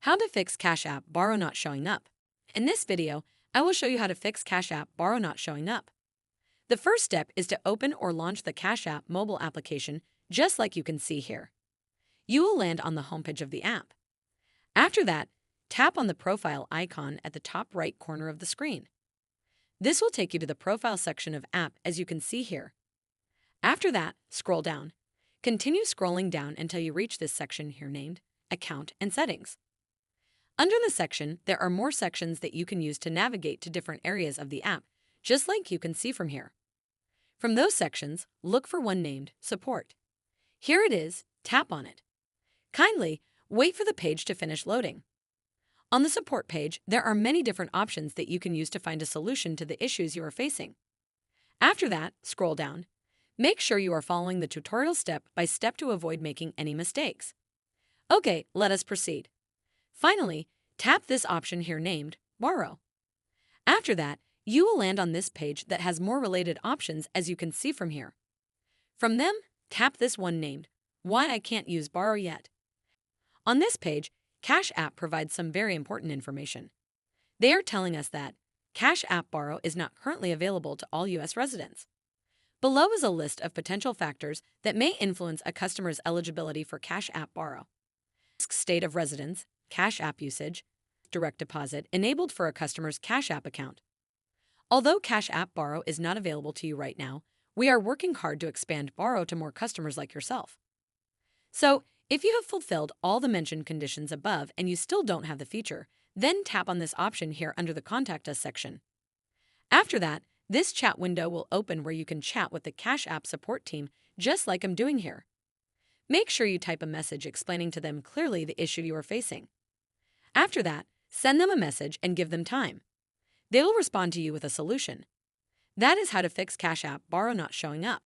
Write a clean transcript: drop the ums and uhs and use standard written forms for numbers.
How to fix Cash App Borrow not showing up. In this video, I will show you how to fix Cash App Borrow not showing up. The first step is to open or launch the Cash App mobile application, just like you can see here. You will land on the homepage of the app. After that, tap on the profile icon at the top right corner of the screen. This will take you to the profile section of app, as you can see here. After that, scroll down. Continue scrolling down until you reach this section here named Account and Settings. Under the section, there are more sections that you can use to navigate to different areas of the app, just like you can see from here. From those sections, look for one named Support. Here it is, tap on it. Kindly wait for the page to finish loading. On the support page, there are many different options that you can use to find a solution to the issues you are facing. After that, scroll down. Make sure you are following the tutorial step by step to avoid making any mistakes. Okay, let us proceed. Finally, tap this option here named Borrow. After that, you will land on this page that has more related options, as you can see from here. From them, tap this one named Why I Can't Use Borrow Yet. On this page, Cash App provides some very important information. They are telling us that Cash App Borrow is not currently available to all U.S. residents. Below is a list of potential factors that may influence a customer's eligibility for Cash App Borrow. State of residence, Cash App usage, direct deposit enabled for a customer's Cash App account. Although Cash App Borrow is not available to you right now, we are working hard to expand Borrow to more customers like yourself. So, if you have fulfilled all the mentioned conditions above and you still don't have the feature, then tap on this option here under the Contact Us section. After that, this chat window will open where you can chat with the Cash App support team, just like I'm doing here. Make sure you type a message explaining to them clearly the issue you are facing. After that, send them a message and give them time. They will respond to you with a solution. That is how to fix Cash App Borrow not showing up.